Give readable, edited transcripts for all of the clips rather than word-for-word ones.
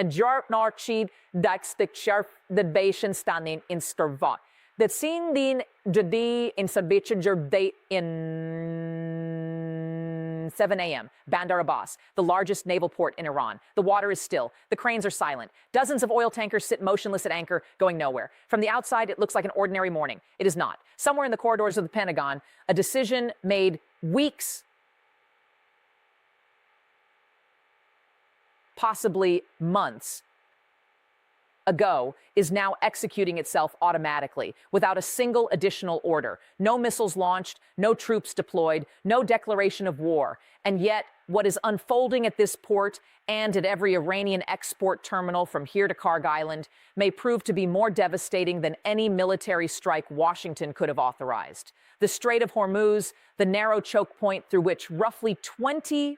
Jart Narchid Stanin in Sturva. That seen din jadi in Sabitcher date in 7 a.m. Bandar Abbas, the largest naval port in Iran. The water is still. The cranes are silent. Dozens of oil tankers sit motionless at anchor, going nowhere. From the outside, it looks like an ordinary morning. It is not. Somewhere in the corridors of the Pentagon, a decision made weeks, possibly months ago, is now executing itself automatically without a single additional order. No missiles launched, no troops deployed, no declaration of war. And yet, what is unfolding at this port and at every Iranian export terminal from here to Karg Island may prove to be more devastating than any military strike Washington could have authorized. The Strait of Hormuz, the narrow choke point through which roughly 20%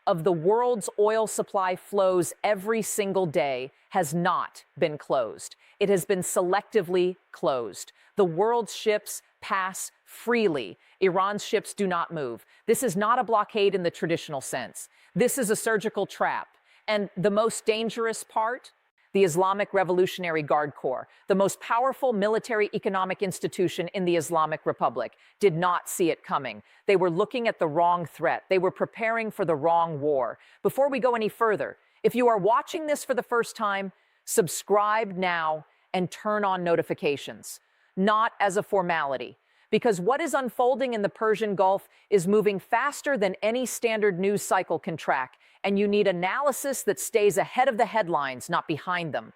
of the world's oil supply flows every single day, has not been closed. It has been selectively closed. The world's ships pass freely. Iran's ships do not move. This is not a blockade in the traditional sense. This is a surgical trap. And the most dangerous part? The Islamic Revolutionary Guard Corps, the most powerful military economic institution in the Islamic Republic, did not see it coming. They were looking at the wrong threat. They were preparing for the wrong war. Before we go any further, if you are watching this for the first time, subscribe now and turn on notifications, not as a formality. Because what is unfolding in the Persian Gulf is moving faster than any standard news cycle can track, and you need analysis that stays ahead of the headlines, not behind them.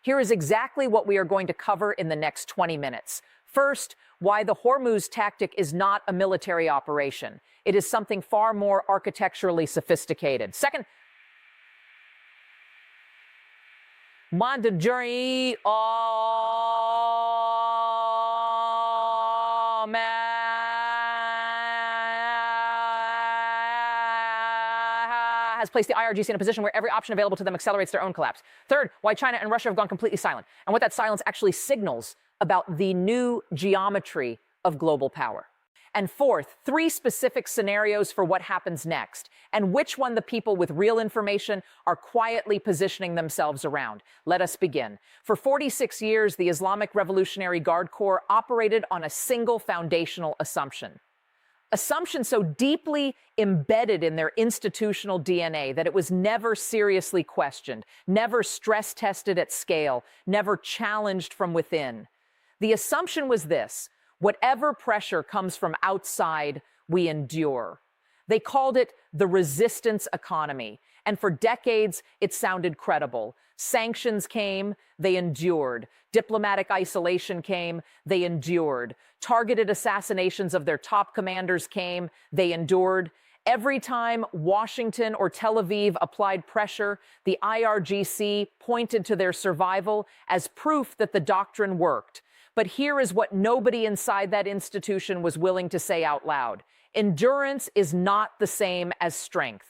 Here is exactly what we are going to cover in the next 20 minutes. First, why the Hormuz tactic is not a military operation. It is something far more architecturally sophisticated. Second, mandatory has placed the IRGC in a position where every option available to them accelerates their own collapse. Third, why China and Russia have gone completely silent, and what that silence actually signals about the new geometry of global power. And fourth, 3 specific scenarios for what happens next, and which one the people with real information are quietly positioning themselves around. Let us begin. For 46 years, the Islamic Revolutionary Guard Corps operated on a single foundational assumption. Assumption so deeply embedded in their institutional DNA that it was never seriously questioned, never stress tested at scale, never challenged from within. The assumption was this: whatever pressure comes from outside, we endure. They called it the resistance economy, and for decades it sounded credible. Sanctions came, they endured. Diplomatic isolation came, they endured. Targeted assassinations of their top commanders came, they endured. Every time Washington or Tel Aviv applied pressure, the IRGC pointed to their survival as proof that the doctrine worked. But here is what nobody inside that institution was willing to say out loud. Endurance is not the same as strength.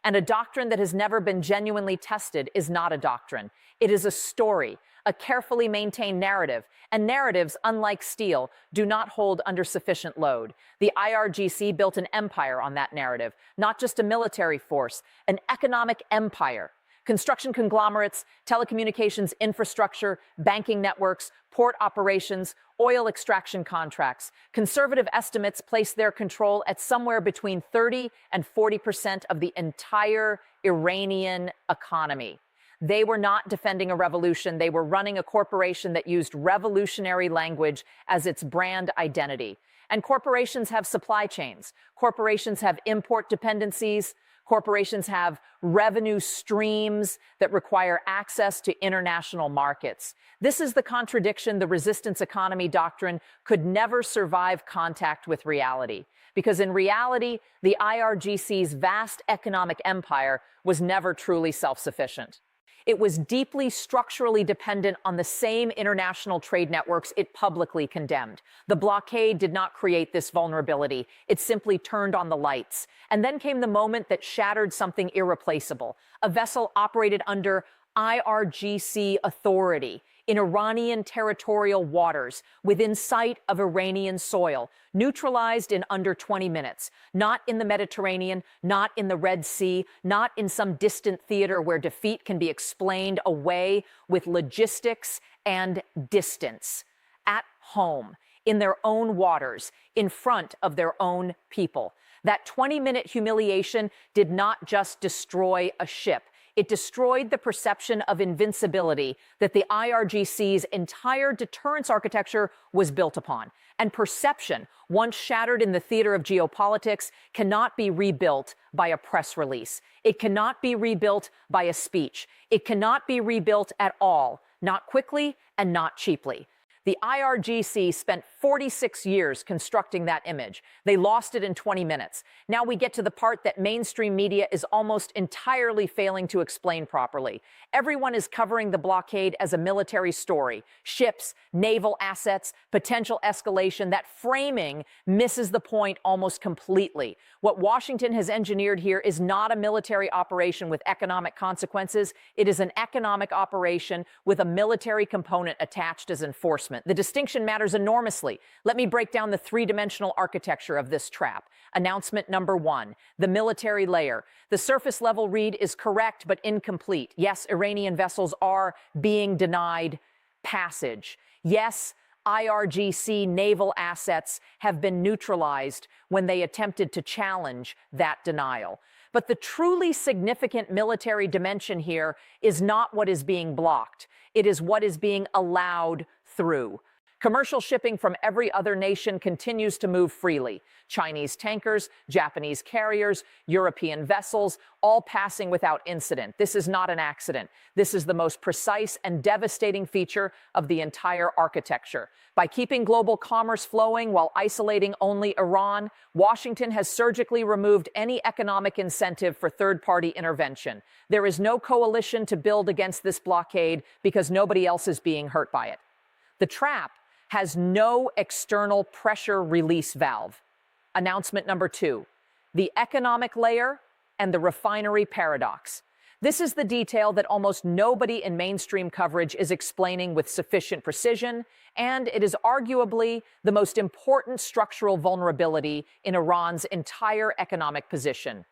And a doctrine that has never been genuinely tested is not a doctrine. It is a story, a carefully maintained narrative. And narratives, unlike steel, do not hold under sufficient load. The IRGC built an empire on that narrative, not just a military force, an economic empire. Construction conglomerates, telecommunications infrastructure, banking networks, port operations, oil extraction contracts. Conservative estimates place their control at somewhere between 30 and 40% of the entire Iranian economy. They were not defending a revolution. They were running a corporation that used revolutionary language as its brand identity. And corporations have supply chains. Corporations have import dependencies. Corporations have revenue streams that require access to international markets. This is the contradiction the resistance economy doctrine could never survive contact with reality. Because in reality, the IRGC's vast economic empire was never truly self-sufficient. It was deeply structurally dependent on the same international trade networks it publicly condemned. The blockade did not create this vulnerability. It simply turned on the lights. And then came the moment that shattered something irreplaceable. A vessel operated under IRGC authority. in Iranian territorial waters, within sight of Iranian soil, neutralized in under 20 minutes. Not in the Mediterranean, not in the Red Sea, not in some distant theater where defeat can be explained away with logistics and distance. At home, in their own waters, in front of their own people. That 20-minute humiliation did not just destroy a ship. It destroyed the perception of invincibility that the IRGC's entire deterrence architecture was built upon. And perception, once shattered in the theater of geopolitics, cannot be rebuilt by a press release. It cannot be rebuilt by a speech. It cannot be rebuilt at all, not quickly and not cheaply. The IRGC spent 46 years constructing that image. They lost it in 20 minutes. Now we get to the part that mainstream media is almost entirely failing to explain properly. Everyone is covering the blockade as a military story. Ships, naval assets, potential escalation. That framing misses the point almost completely. What Washington has engineered here is not a military operation with economic consequences. It is an economic operation with a military component attached as enforcement. The distinction matters enormously. Let me break down the three-dimensional architecture of this trap. Announcement number one, the military layer. The surface level read is correct but incomplete. Yes, Iranian vessels are being denied passage. Yes, IRGC naval assets have been neutralized when they attempted to challenge that denial. But the truly significant military dimension here is not what is being blocked. It is what is being allowed through. Commercial shipping from every other nation continues to move freely. Chinese tankers, Japanese carriers, European vessels, all passing without incident. This is not an accident. This is the most precise and devastating feature of the entire architecture. By keeping global commerce flowing while isolating only Iran, Washington has surgically removed any economic incentive for third-party intervention. There is no coalition to build against this blockade because nobody else is being hurt by it. The trap has no external pressure release valve. Announcement number two, the economic layer and the refinery paradox. This is the detail that almost nobody in mainstream coverage is explaining with sufficient precision, and it is arguably the most important structural vulnerability in Iran's entire economic position.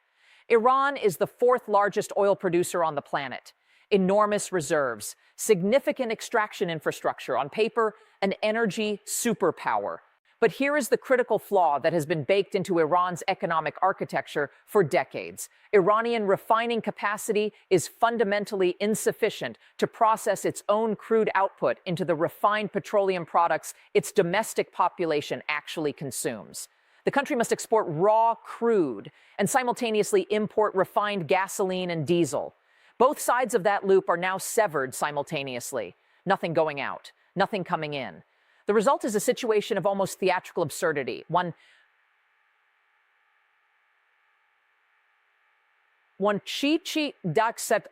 Iran is the fourth largest oil producer on the planet. Enormous reserves, significant extraction infrastructure, on paper, an energy superpower. But here is the critical flaw that has been baked into Iran's economic architecture for decades. Iranian refining capacity is fundamentally insufficient to process its own crude output into the refined petroleum products its domestic population actually consumes. The country must export raw crude and simultaneously import refined gasoline and diesel. Both sides of that loop are now severed simultaneously. Nothing going out, nothing coming in. The result is a situation of almost theatrical absurdity. One chi d'accept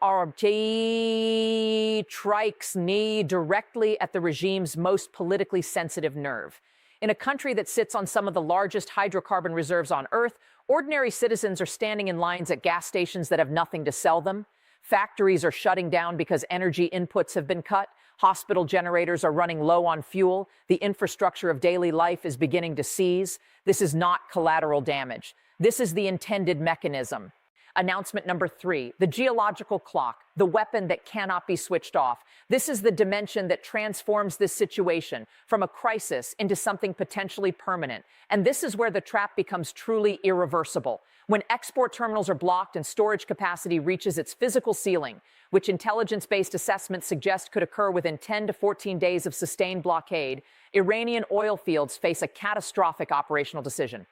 strikes knee directly at the regime's most politically sensitive nerve. In a country that sits on some of the largest hydrocarbon reserves on Earth, ordinary citizens are standing in lines at gas stations that have nothing to sell them. Factories are shutting down because energy inputs have been cut. Hospital generators are running low on fuel. The infrastructure of daily life is beginning to seize. This is not collateral damage. This is the intended mechanism. Announcement number three, the geological clock, the weapon that cannot be switched off. This is the dimension that transforms this situation from a crisis into something potentially permanent. And this is where the trap becomes truly irreversible. When export terminals are blocked and storage capacity reaches its physical ceiling, which intelligence-based assessments suggest could occur within 10 to 14 days of sustained blockade, Iranian oil fields face a catastrophic operational decision.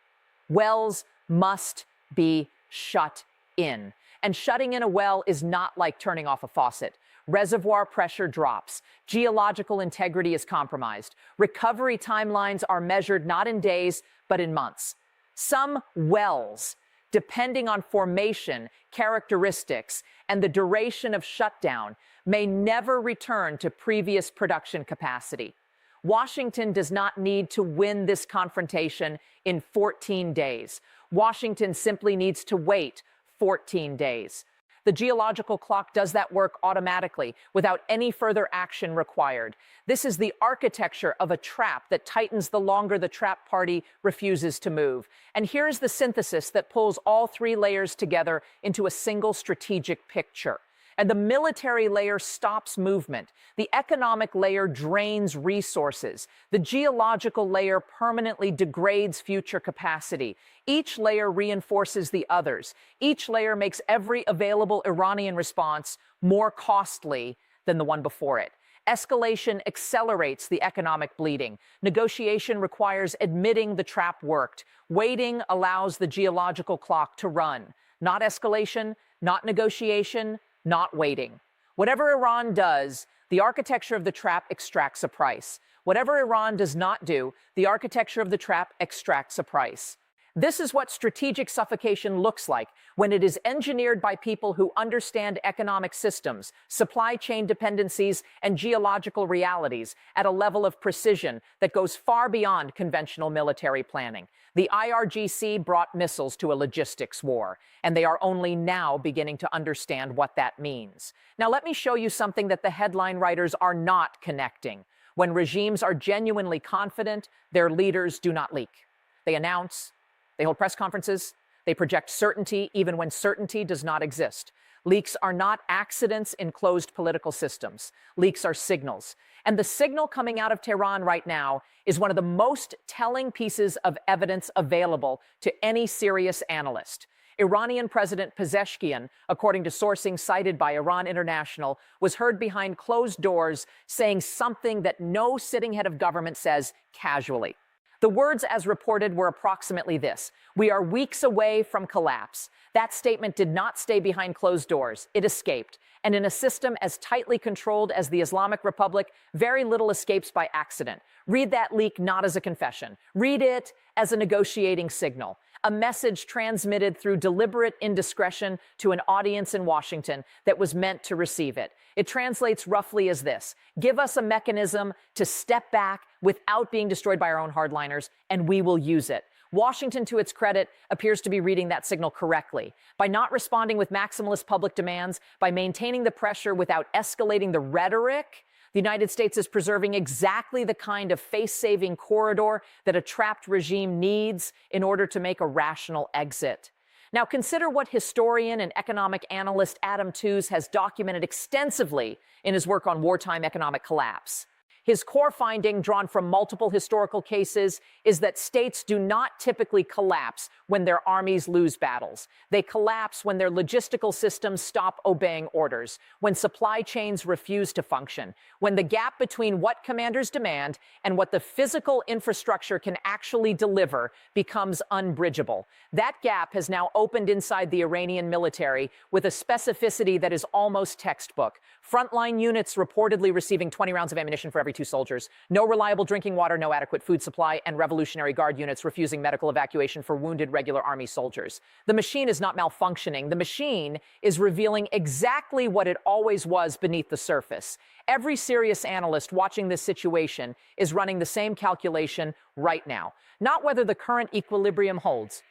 Wells must be shut in. And shutting in a well is not like turning off a faucet. Reservoir pressure drops. Geological integrity is compromised. Recovery timelines are measured not in days, but in months. Some wells, depending on formation, characteristics, and the duration of shutdown, may never return to previous production capacity. Washington does not need to win this confrontation in 14 days. Washington simply needs to wait 14 days. The geological clock does that work automatically without any further action required. This is the architecture of a trap that tightens the longer the trap party refuses to move. And here's the synthesis that pulls all three layers together into a single strategic picture. And the military layer stops movement. The economic layer drains resources. The geological layer permanently degrades future capacity. Each layer reinforces the others. Each layer makes every available Iranian response more costly than the one before it. Escalation accelerates the economic bleeding. Negotiation requires admitting the trap worked. Waiting allows the geological clock to run. Not escalation, not negotiation, not waiting. Whatever Iran does, the architecture of the trap extracts a price. Whatever Iran does not do, the architecture of the trap extracts a price. This is what strategic suffocation looks like when it is engineered by people who understand economic systems, supply chain dependencies, and geological realities at a level of precision that goes far beyond conventional military planning. The IRGC brought missiles to a logistics war, and they are only now beginning to understand what that means. Now, let me show you something that the headline writers are not connecting. When regimes are genuinely confident, their leaders do not leak. They announce, they hold press conferences, they project certainty even when certainty does not exist. Leaks are not accidents in closed political systems. Leaks are signals. And the signal coming out of Tehran right now is one of the most telling pieces of evidence available to any serious analyst. Iranian President Pezeshkian, according to sourcing cited by Iran International, was heard behind closed doors saying something that no sitting head of government says casually. The words as reported were approximately this: "We are weeks away from collapse." That statement did not stay behind closed doors. It escaped. And in a system as tightly controlled as the Islamic Republic, very little escapes by accident. Read that leak not as a confession. Read it as a negotiating signal, a message transmitted through deliberate indiscretion to an audience in Washington that was meant to receive it. It translates roughly as this: give us a mechanism to step back without being destroyed by our own hardliners, and we will use it. Washington, to its credit, appears to be reading that signal correctly. By not responding with maximalist public demands, by maintaining the pressure without escalating the rhetoric, the United States is preserving exactly the kind of face-saving corridor that a trapped regime needs in order to make a rational exit. Now, consider what historian and economic analyst Adam Tooze has documented extensively in his work on wartime economic collapse. His core finding, drawn from multiple historical cases, is that states do not typically collapse when their armies lose battles. They collapse when their logistical systems stop obeying orders, when supply chains refuse to function, when the gap between what commanders demand and what the physical infrastructure can actually deliver becomes unbridgeable. That gap has now opened inside the Iranian military with a specificity that is almost textbook. Frontline units reportedly receiving 20 rounds of ammunition for every 2 soldiers, no reliable drinking water, no adequate food supply, and Revolutionary Guard units refusing medical evacuation for wounded regular army soldiers. The machine is not malfunctioning. The machine is revealing exactly what it always was beneath the surface. Every serious analyst watching this situation is running the same calculation right now. Not whether the current equilibrium holds.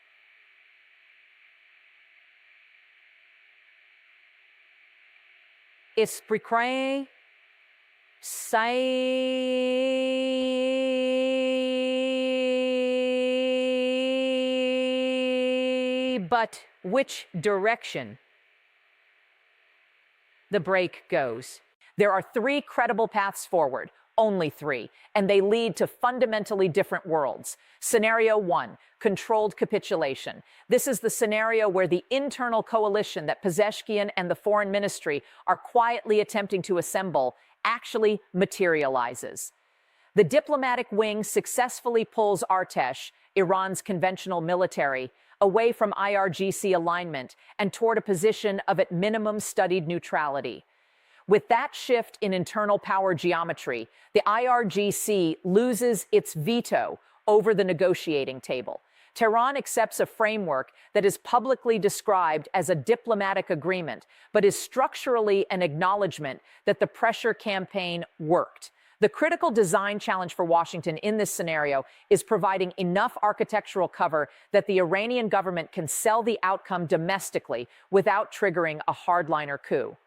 Esprit say, but which direction the break goes? There are 3 credible paths forward, only 3, and they lead to fundamentally different worlds. Scenario 1, controlled capitulation. This is the scenario where the internal coalition that Pezeshkian and the Foreign Ministry are quietly attempting to assemble actually materializes. The diplomatic wing successfully pulls Artesh, Iran's conventional military, away from IRGC alignment and toward a position of at minimum studied neutrality. With that shift in internal power geometry, the IRGC loses its veto over the negotiating table. Tehran accepts a framework that is publicly described as a diplomatic agreement, but is structurally an acknowledgement that the pressure campaign worked. The critical design challenge for Washington in this scenario is providing enough architectural cover that the Iranian government can sell the outcome domestically without triggering a hardliner coup.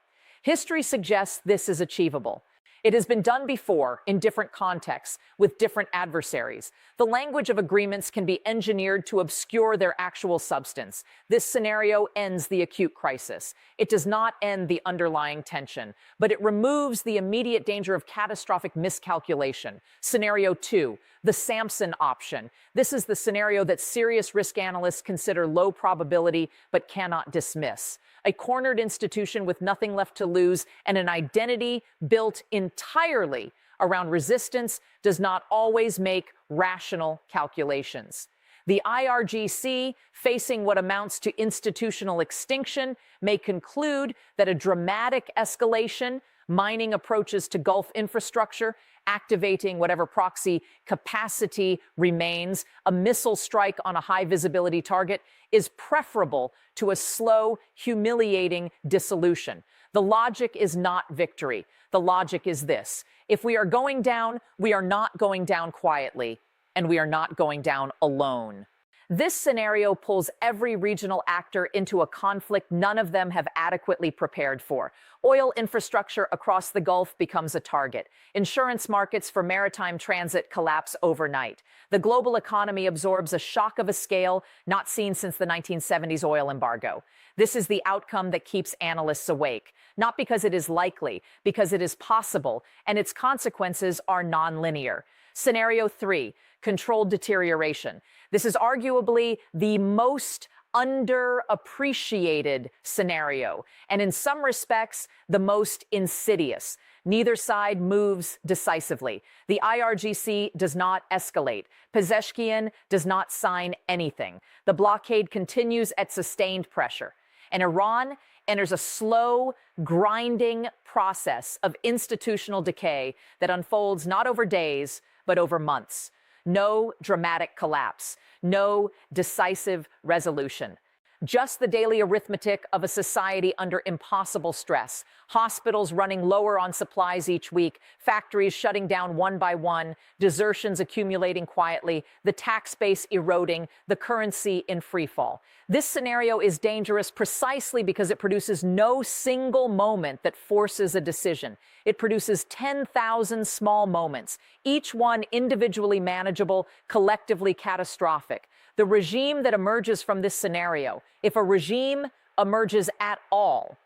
History suggests this is achievable. It has been done before in different contexts with different adversaries. The language of agreements can be engineered to obscure their actual substance. This scenario ends the acute crisis. It does not end the underlying tension, but it removes the immediate danger of catastrophic miscalculation. Scenario 2, the Samson option. This is the scenario that serious risk analysts consider low probability but cannot dismiss. A cornered institution with nothing left to lose and an identity built entirely around resistance does not always make rational calculations. The IRGC, facing what amounts to institutional extinction, may conclude that a dramatic escalation, mining approaches to Gulf infrastructure, activating whatever proxy capacity remains, a missile strike on a high visibility target, is preferable to a slow, humiliating dissolution. The logic is not victory. The logic is this: if we are going down, we are not going down quietly, and we are not going down alone. This scenario pulls every regional actor into a conflict none of them have adequately prepared for. Oil infrastructure across the Gulf becomes a target. Insurance markets for maritime transit collapse overnight. The global economy absorbs a shock of a scale not seen since the 1970s oil embargo. This is the outcome that keeps analysts awake, not because it is likely, because it is possible, and its consequences are nonlinear. Scenario 3, controlled deterioration. This is arguably the most underappreciated scenario, and in some respects, the most insidious. Neither side moves decisively. The IRGC does not escalate. Pezeshkian does not sign anything. The blockade continues at sustained pressure. And Iran enters a slow, grinding process of institutional decay that unfolds not over days, but over months. No dramatic collapse, no decisive resolution. Just the daily arithmetic of a society under impossible stress. Hospitals running lower on supplies each week, factories shutting down one by one, desertions accumulating quietly, the tax base eroding, the currency in freefall. This scenario is dangerous precisely because it produces no single moment that forces a decision. It produces 10,000 small moments, each one individually manageable, collectively catastrophic. The regime that emerges from this scenario, if a regime emerges at all,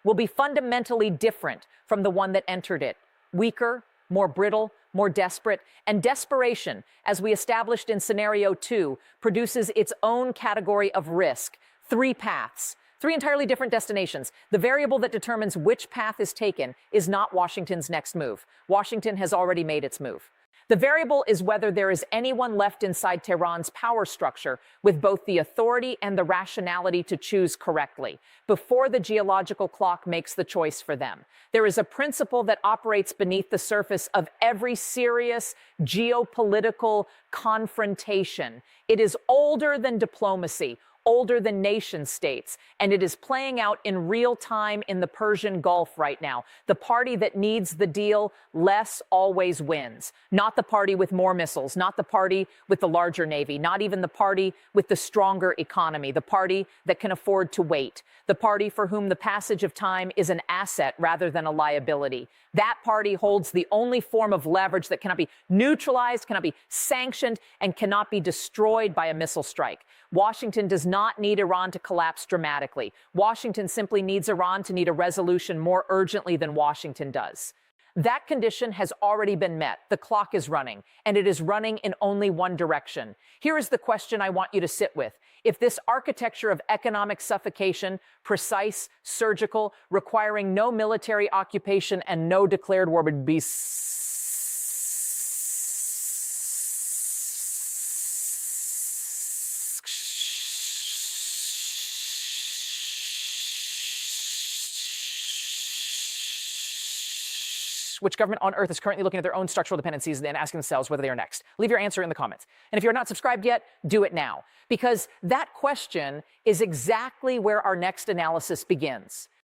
will be fundamentally different from the one that entered it. Weaker, more brittle, more desperate, and desperation, as we established in scenario 2, produces its own category of risk. 3 paths, 3 entirely different destinations. The variable that determines which path is taken is not Washington's next move. Washington has already made its move. The variable is whether there is anyone left inside Tehran's power structure with both the authority and the rationality to choose correctly, before the geological clock makes the choice for them. There is a principle that operates beneath the surface of every serious geopolitical confrontation. It is older than diplomacy, older than nation states, and it is playing out in real time in the Persian Gulf right now. The party that needs the deal less always wins. Not the party with more missiles, not the party with the larger navy, not even the party with the stronger economy, the party that can afford to wait, the party for whom the passage of time is an asset rather than a liability. That party holds the only form of leverage that cannot be neutralized, cannot be sanctioned, and cannot be destroyed by a missile strike. Washington does not need Iran to collapse dramatically. Washington simply needs Iran to need a resolution more urgently than Washington does. That condition has already been met. The clock is running, and it is running in only one direction. Here is the question I want you to sit with. If this architecture of economic suffocation, precise, surgical, requiring no military occupation and no declared war would be which government on earth is currently looking at their own structural dependencies and asking themselves whether they are next? Leave your answer in the comments. And if you're not subscribed yet, do it now, because that question is exactly where our next analysis begins.